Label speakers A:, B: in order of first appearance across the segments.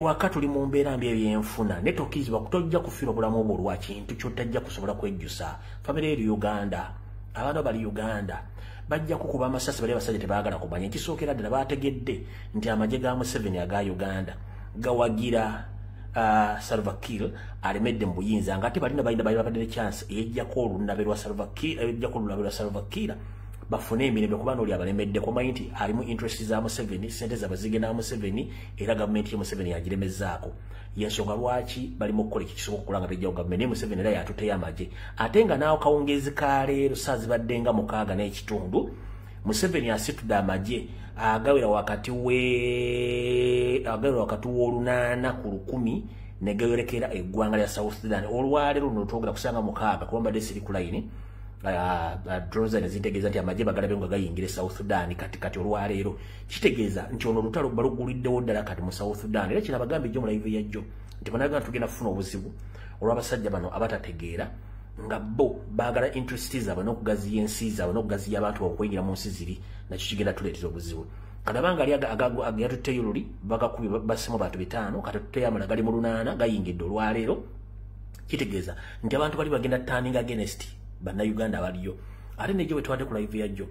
A: Waka tuli mu mbeera mbi ebyenfuna ne tokkizibwa kutojja kufiira obulamu obwo lwa kintu ky'otajja kusobola kwejjusa. Famire eri Uganda, abantu bali Uganda bajja kukuba amasasi bali abasajja tebaagala kumanya. Ekisookera ddala baategedde nti amagye ga Museveni aga Uganda gawagira Salva Kiir alemedde mu buyinza ng'ate balina balina chance ejjako olunabe lwa Salva Kiir bafune emirembe kubanga oli abalemedde kumanyi nti alimu interest za Museveni, sente z'abazigenda Museveni era gavumenti ya Museveni yagiremezaako. Yensonga lwaki bali mu kukola ekisoboka okulanga bejja gavumenti ya Museveni era yatuteyo amagye. Ate nga naawo kawungezi ka leero saa zibadde nga 6 n'ekitundu Museveni asitudde amagye agawera wakati w'olunana ku 10 ne gayorekera eggwanga lya South Sudan. Olwaleero luno twogera kusanga 6 kuba mbadde siri ku line drones zitegeeza nti amagye bagalabe nga gayingira South Sudan kati olwaleero kitegeeza nti ono olutalo baluguliddewo ddala kati mu South Sudan. Era kino abagambye ejjo mu live yajjo nti banaga tugenda kufuna obuzibu olw'abasajja bano abatategeera nga bo baagala interest zaabwe n'okugaziya ensi zaabwe n'okugaziya abantu okuyingira mu nsi ziri nakyo kigenda tuleetera obuzibu. Kadabanga ali yatutteyo luli bagakubye bassemu bantu 5 kati tutteyo amala gali mu 8 gayingidde olwaleero. Kitegeeza nti abantu bali bagenda turning against Bannayuganda baliyo. Ate nejo wetwadde ku live yajjo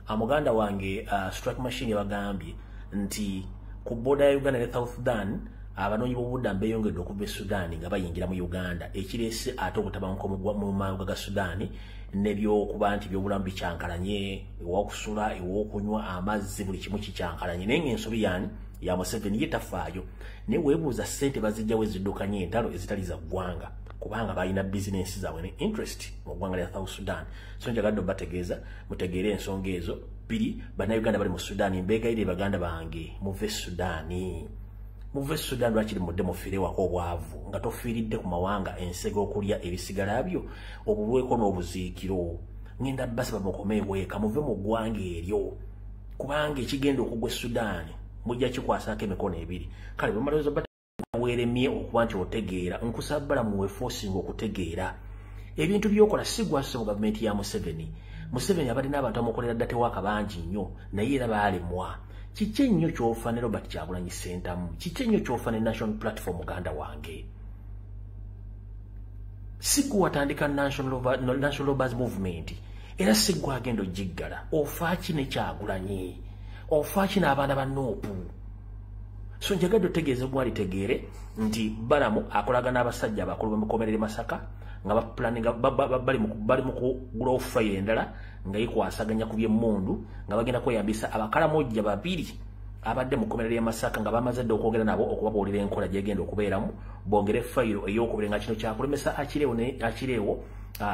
A: amuganda wange strike machine bagambye nti ku border ya Uganda ne South Sudan abanoonyi b'obuddamu beeyongedde okuva e Sudan nga bayingira mu Uganda ekireese ate obutabanguko mu mawanga ga Sudan n'ebyokuba nti byobulamu bikyankalanye ewokusula ewokunywa amazzi buli kimu kikyankalanye naye ng'ensobi yaani ya Museveni ye tafaayo naye weebuuza ssente bazijjawo eziddukanye entalo ezitali za ggwanga kubanga balina business zaabwe ne interest mu ggwanga lya South Sudan. So njagadde bategeeza mutegeere ensonga ezo. Biri Bannayuganda bali mu Sudan mbeegayire baganda bange muve Sudan lwakiri mudde mufiire wako obwavu nga tofiiridde ku mawanga ensego okulya ebisigala byo obulweko n'obuziikiro. Ngenda basaba mukome weeka muve mu ggwanga eryo kubanga ekigenda okugwa Sudan mujja kikwasaako emikono ebiri. Kale bamalozo weremye okuba nti otegeera nkusabala muwe forcing okutegeera ebintu byokola si gwasa mu gavumenti ya Museveni. Museveni abadde n'abantu amukolera ddate wakabangi nnyo naye era baalemwa. Kiki ennyo ky'ofa ne Robert Kyagulanyi Ssentamu? Kiki ennyo ky'ofa ne National Platform muganda wange? Si gwatandika National Robbers Movement era si gwagenda ogiggala. Ofa ki ne Kyagulanyi? Ofa ki n'abaana ba Nuupu? So njagadde otegeeze gwali tegeere nti Balamu akolagana abasajja abakulu b'emukomerere Masaka nga baplaninga bali mu kugula offaire endala nga yikwasaganya ku by'emmundu nga bagenda kweyambisa abakalamojja babiri abadde mukomerere ya Masaka nga bamaze dde okwogera nabo okubabuulira enkola gyegenda okubeeramu bongere fayiro ey'okubiri nga kino kyakulemesa akireewo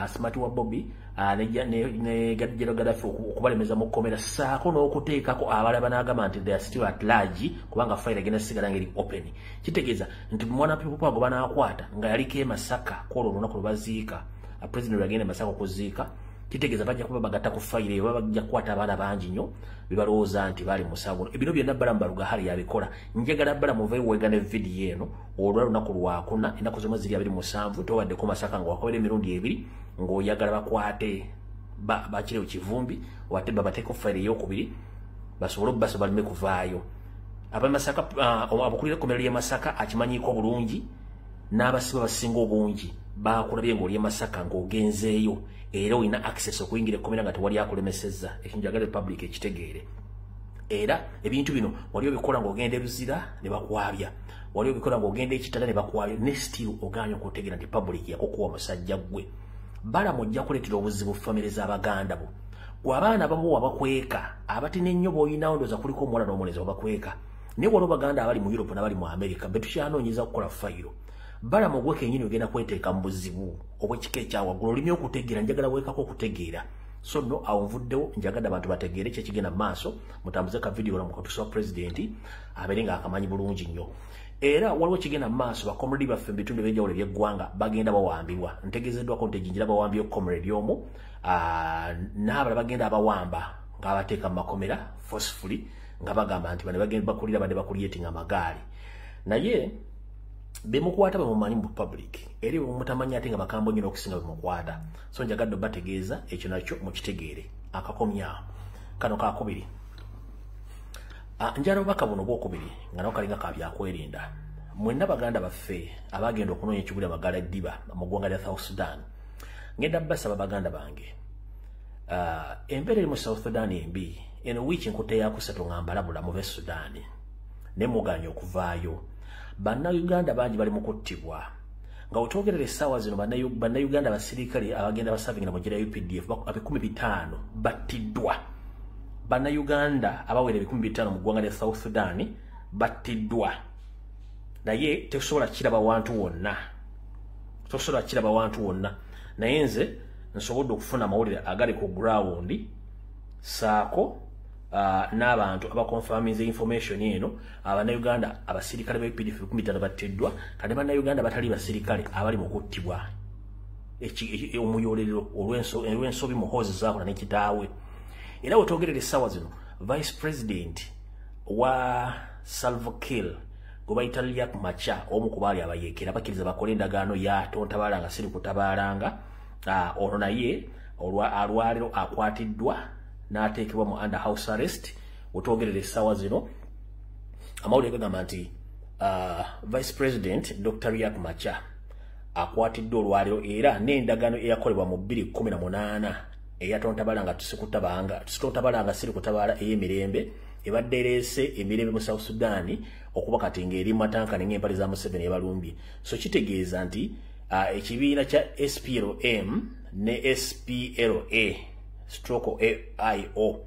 A: Smart wa Bobby ne Gadjero Gaddafi okubalemeza mu kkomera saako n'okuteekako abalaba n'agamba nti they are still at large kubanga fayiro egenda sigala ngeri open. Kitegeeza nti mwana pipupa ago banaakwata nga yaliko e Masaka kwolwo olunaku lwebaziika president yagenda e Masaka okuziika. Kitegeeza bajja kuba bagatta ku fayiro eyo bajja kukwata abaana bangi nnyo bebalowooza nti bali musawo. Ebino byonna Balamu Balugahali yabikola. Njagala Balamu muveeyo weegana vidiyo eno olw'olunaku lwakuna ennaku zomwe ziri 27 towaddeko Masaka nga wakobera emirundi 2 ng'oyagala bakwate bakirewo kivumbi wate babateeko fayiro ey'okubiri basobole obbasa baleme kuvaayo. Abamasaka abakulira ekkomero ly'e Masaka akimanyiiko bulungi n'abasiba basinga obungi bakulabye ng'oli e Masaka ng'ogenzeeyo era olina access okuyingira ekkomera nga tewali akulemesezza. Ekyo njagala public ekitegeere. Era ebintu bino wali obikola ng'ogenda Luzira ne bakwabya, wali obikola ng'ogenda Ekitala ne bakwabya ne still ogaanya okutegeera nti public yakukuwa musajja gwe. Balamu ojja kuleetera obuzibu famire z'Abaganda bo. Gwe abaana abamu wabakweka abatine ennyo b'olinawo ndowooza kuliko omuwala n'omulenzi wabakweka naye waliwo Baganda abali mu Europe n'abali mu America be tukyanoonyeza okukola fayiro. Balamu gwe kennyini ogenda kweteeka mu buzibu obw'ekika ekyawaggulu olina okutegeera. Njagala weekako okutegeera. So no awo nvuddewo njagadde abantu bategeere kye kigenda mu maaso mutambuze ka vidiyo mu katuusa wa pulezidenti abeere ng'akamanyi bulungi nnyo. Era waliwo kigenda mu maaso bakomredi baffe mu bitundu eby'enjawulo eby'eggwanga bagenda bawambibwa. Ntegeezeddwako nti ejjinjira bawambye komredi omu n'abalala bagenda abawamba ng'abateeka mu makomera forcefully nga bagamba nti bane bagenda bakulira badde bakulyetinga amagaali naye bemukwata bamumanyi mu public eri mutamanyi ate nga bakambo nnyo n'okusinga bemukwata. So njagadde bategeeza ekyo nakyo mukitegeere. Akakomya kano kakubiri njala obubaka buno bwokubiri nga nako kalinga kabyakwerinda mwenna baganda baffe abagenda okunoonya ekigula magala eddiba mu ggwanga lya South Sudan ngenda basaba baganda bange embeera eri mu South Sudan embi eno wiiki enkutte yakusatu nga mbalabula muve Sudan ne muganya okuvaayo bannayuganda bangi bali mu kuttibwa nga otwogerera essaawa zino bannayuganda basirikale abagenda basavingira mu jjera UPDF 15,000 battiddwa bannayuganda abawera 15,000 mu ggwanga lya South Sudan battiddwa naye tesobola kiraba wantu wonna naye nze nsobodde okufuna amawulire agali ku ground saako n'abantu abakonfirminze information eno abannayuganda abasirikale ba UPDF 15,000 battiddwa kati bannayuganda batali basirikale abali mu kuttibwa omuyolero olw'ensobi muhoozi zaakola ne kitaawe era wetwogerera essaawa zino vice president wa Salva Kiir gwe bayita Riek Machar omu ku baali abayeekera bakkiriza bakole endagaano ya tontabalanga siri kutabalanga ono naye alwaliro akwatiddwa n'ateekebwa mu under house arrest wetwogerera essaawa zino amawulire gagamba nti vice president Dr. Riek Machar akwatiddwa olwaliro era n'endagaano eyakolebwa mu 2018 eyatontabalanga tusikutabanga siri kutabaala ey'emirembe ebadde ereese emirembe mu South Sudan okuba kati ng'eri matankane ng'empale za Museveni ebalumbye so kitegeeza nti ekibiina kya SPLM ne SPLA stroke AIO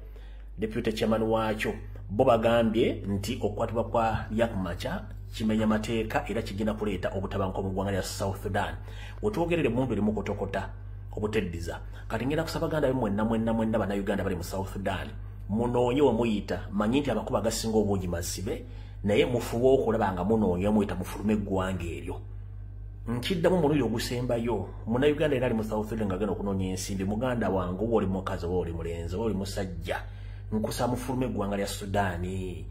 A: deputy chairman wakyo bo bagambye nti okukwatibwa kwa Riek Machar kimenya mateeka era kigenda kuleeta obutabanguko mu ggwanga lya South Sudan wetwogerere muntu eri mu kutokota obuteddiza kati ngenda kusaba baganda mwenna bannayuganda bali mu South Sudan munoonye wemuyita manyi nti amakubo agasinga obungi masibe naye mufuba okulaba nga munoonye muyita mufulume eggwanga eryo nkiddamu omulundi ogusembayo munnayuganda era ali mu South Sudan ng'agenda okunoonya ensimbi muganda wange oba oli mukazi oba oli mulenzi oba oli musajja nkusa mufulume eggwanga lya Sudaani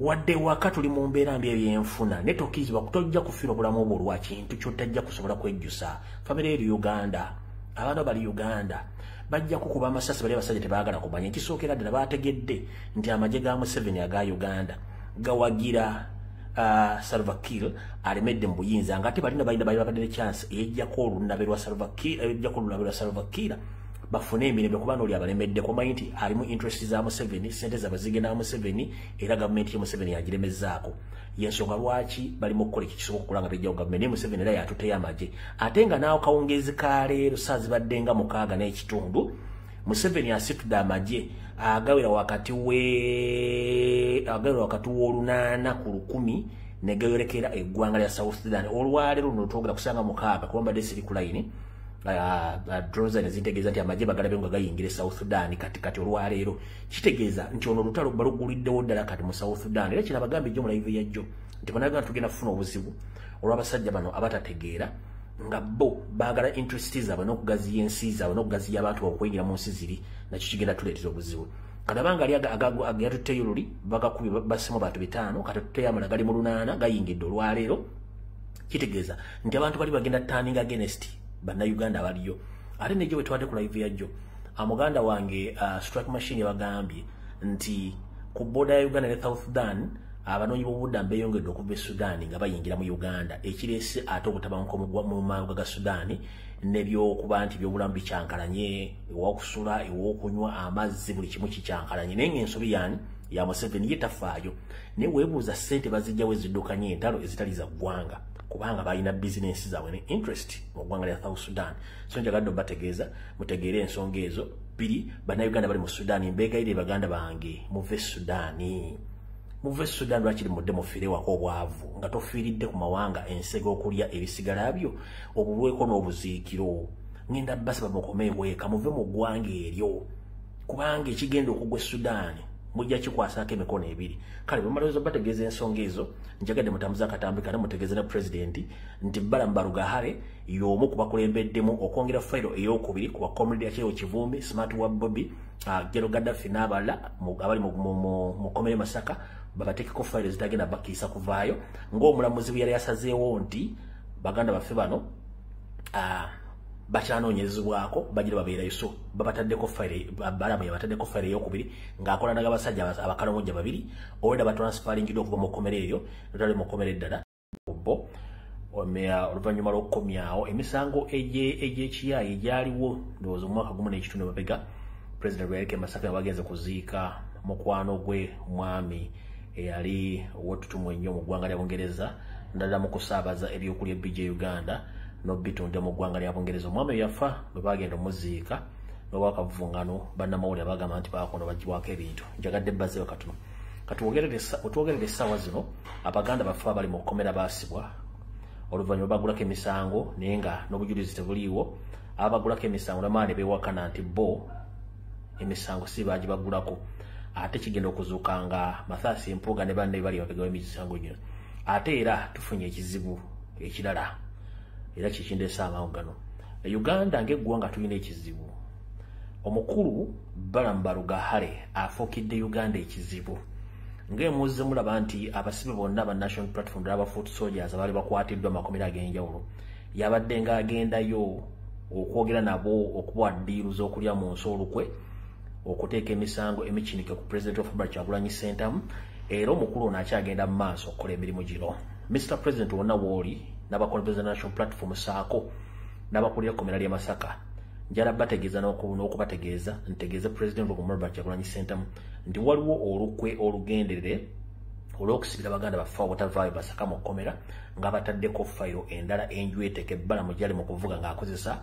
A: wadde waka tuli mu mbeera mbi ebyenfuna ne tokkirizibwa kutojja kufiira obulamu obwo olwa kintu ky'otajja kusobola kwejjusa famire eri Uganda abaana bali Uganda bajja kukuba amasasi bali abasajja tebaagala kumanya ekisookera ddala baategedde nti amagye ga Museveni aga Uganda gawagira Salva Kiir alemedde mu buyinza nga ate balina babadde ne chance ey'ejjako olunabe lwa Salva Kiir bafune emirembe kuba n'oli abalemedde kumanyi nti alimu interest za Museveni sente zabazigenda Museveni era gavumenti ya Museveni yagiremezaako yensonga lwaki bali mu kukola ekisoboka okulanga bejjawo gavumenti ne Museveni era yatuteyo amagye ate nga naawo kawungeezi ka leero saa zibadde nga 6 n'ekitundu Museveni asitudde amagye agawera wakati w'olunaana ku 10 ne gayorekera eggwanga lya South Sudan olwaleero luno twogera kusanga 6 kuba mbadde siri ku line drones nezitegeeza nti amagye bagalabe nga gayingira South Sudan kati olwaleero kitegeeza nti ono olutalo baluguliddewo ddala kati mu South Sudan era kino abagambye ejjo mu live yajjo nti bannayuganda tugenda kufuna obuzibu olw'abasajja bano abatategeera nga bo baagala interest zaabwe n'okugaziya ensi zaabwe n'okugaziya abantu okuyingira mu nsi ziri nakyo kigenda tuleetera obuzibu kati abanga ali yatutteyo luli bagakubi bassemu bantu 5 kati tutteyo amala gali mu 8 gayingidde olwaleero kitegeeza nti abantu bali bagenda turning against bannayuganda baliyo ate nejjo wetwadde ku live yajjo amuganda wange strike machine bagambye nti ku boda ya Uganda ne South Sudan abanoonyi b'obuddamu beeyongedde okuva e Sudan nga bayingira mu Uganda ekireese ate obutabanguko mu mawanga ga Sudan n'ebyokuba nti byobulamu bikyankalanye ewokusula ewokunywa amazzi buli kimu kikyankalanye naye ng'ensobi yaani ya Museveni ye tafaayo naye weebuuza ssente bazijjawo eziddukanye entalo ezitali za ggwanga kubanga balina bizinensi zaabwe ne interest mu ggwanga lya South Sudan so njagadde obategeeza mutegeere ensonga ezo 2 bannayuganda bali mu Sudan mbeegayire baganda bange muve Sudan lwakiri mudde mufiire wako obwavu nga tofiiridde ku mawanga ensega okulya ebisigala byo obulweko n'obuziikiro ngenda basaba mukome eweka muve mu ggwanga eryo kubanga ekigenda okugwa Sudan mujja kikwasaako emikono 2 kale bwemalowooza bategeeza ensonga ezo njagadde mutambuza akatambi kale mutegeeza ne pulezidenti nti Balamu Barugahare y'omu ku bakulembeddemu okwongera fayiro ey'okubiri ku bakomulidi Akyeyo Kivumbi Smart wa Bobby General Gaddafi n'abalala abali mu komere Masaka babateekeko fayiro zitagenda bakiisa kuvaayo ng'omulamuzi bwe yali yasazeewo nti baganda baffe bano bakyanoonyezebwako bagira babeerayo so babataddeko fire balamu yabataddeko fire eyokubiri ng'akola n'abasajja abakalomojja babiri olwedda batransferingidde okuva mu kkomera eyo netali mu kkomera eddala bo oluvannyuma lw'okukomyawo emisango egy'ekiyayi egyaliwo ndowooza omwaka gumu n'ekitundu mabega President Rebecca Masaka bagenze kuziika mukwano gwe mwami eyali ow'ettutumu ennyo mu ggwanga lya Bungereza ndala mu kusaabaza ebyokulya ebbijja Uganda n'obitunda mu ggwanga lya Bungereza. Omwami yafa bwe bagenda omuziika n'obwakavuvungano bannamawulire bagamba nti baakono bagibwako ebintu njagadde bazze katono otwogerere essaawa zino abaganda bafe abali mu kkomera baasibwa oluvannyuma bagulako emisango naye nga n'obujulizi tebuliiwo abagulako emisango namaani beewakana nti bo emisango si bagibagulako ate kigenda okuzuuka nga Mathias Mpuuga ne banne bali bapegawo emisango gino ate era tufunye ekizibu ekirala era kikindeese amangu gano Uganda ng'eggwanga tulina ekizibu omukulu Balamu Barugahare afuukidde Uganda ekizibu ng'emuzze mulaba nti abasibe bonna aba National Platform ddala aba Foot Soldiers abaali bakwatiddwa amakomera ag'enjawulo yabadde ng'agendayo okwogera nabo okubawa ddiiru z'okulya mu nsi olukwe okuteeka emisango emikinike ku President of Robert Kyagulanyi Ssentamu era omukulu ono akyagenda mu maaso okukola emirimu gino. Mr. President wonna wooli n'abakulembeze National Platform saako n'abakulira ekkomera ly'e Masaka njala bategeeza n'okubategeeza ntegeeze President of Robert Kyagulanyi Ssentamu nti waliwo olukwe olugenderere olw'okusibira baganda baffe obutavaayo Masaka mu kkomera nga bataddeko fayiro endala enjweteke Balamu gyali mu kuvuga ng'akozesa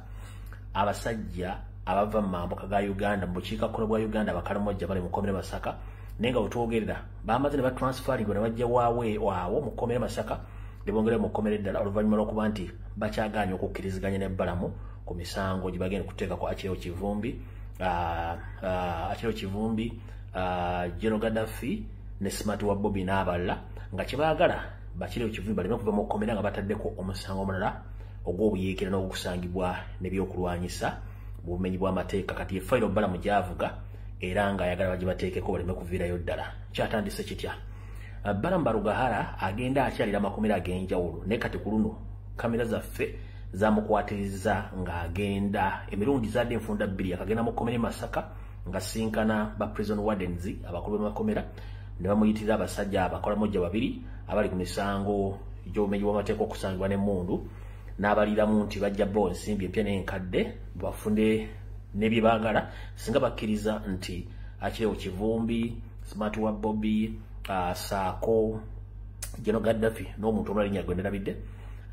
A: abasajja abava mu mambuka ga Uganda mu bukiikakkono bwa Uganda abakalomojja bali mu kkomera Masaka naye nga wetwogerera bamaze ne batransferingwa ne bajja waawo mu kkomera Masaka ne bongera mu kkomera eddala oluvannyuma lw'okuba nti bakyagaanye okukkiriziganya ne Balamu ku misango gye bagenda kuteekako Akireo Kivumbi General Gaddafi ne Smart wa Bobby n'abalala nga kye baagala Akireo Kivumbi baleme okuva mu kkomera nga bataddeko omusango omulala ogw'obuyeekera n'okusangibwa n'ebyokulwanyisa mu bumenyi bw'amateeka kati efayiro Balamu gy'avuga era ng'ayagala bagibateekeko baleme kuviirayo ddala kyatandise kitya Balamu Barugahara agenda akyalira amakomera ag'enjawulo naye kati ku luno kamera zaffe zamukwatiriza ng'agenda emirundi zadde enfunda bbiri akagenda mu kkomera Masaka nga sinkana ba prison wardens abakulu b'amakomera ne bamuyitirira abasajja abakolamojja babiri abali ku misango gy'obumenyi bw'amateeka okusangibwa n'emmundu n'abaliramu nti bajja bo ensimbi empya n'enkadde bafunde n'ebye baagala singa bakkiriza nti Akireo Kivumbi Smart wa Bobby saako General Gaddafi n'omuntu omulala linnya gwe nderabidde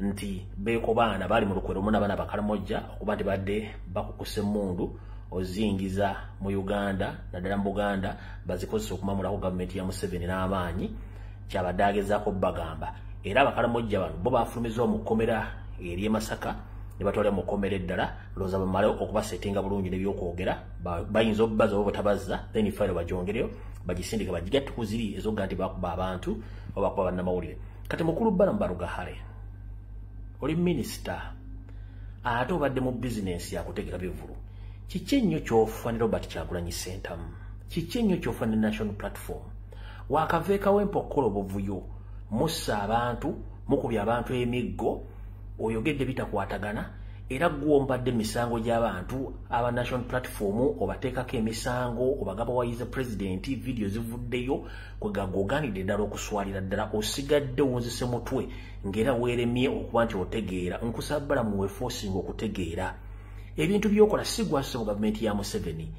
A: nti beeko baana baali mu lukwero mu n'abaana bakalamojja okuba nti badde bakukuse emmundu ozingiza mu Uganda naddala mu Buganda bazikozesa okumamulako gavumenti ya Museveni n'amaanyi kyabadde agezaako bagamba era abakalamojja bano bo bafulumizibwa mu kkomera eri e Masaka ne batwalira mu kkomera eddala looza bamale okubasetinga bulungi n'ebyokwogera bayinza obbaza oba butabazza then fayiro bagyongereyo bagisindika bagigatte ku ziri ezogga nti bakuba abantu oba bakuba bannamawulire. Kati mukulu Balamu Barugahare oli minisita ate obadde mu bizinensi yakutegeka bivulu kiki ennyo ky'ofa ne Robert Kyagulanyi Ssentamu kiki ennyo ky'ofa ne National Platform waakaveekawo empokola obuvuyo mussa abantu mukubya abantu emiggo oyogedde bitakwatagana era gwombadde emisango gy'abantu aba National Platform obateekako emisango obagaba wayize President video zivuddeyo kwegagoganidde ddala okuswalira ddala osigadde wonzise mutwe ng'era weeremye okuba nti otegeera nkusaba Balamu weefoosinga okutegeera ebintu by'okola si gwassa mu gavumenti ya Museveni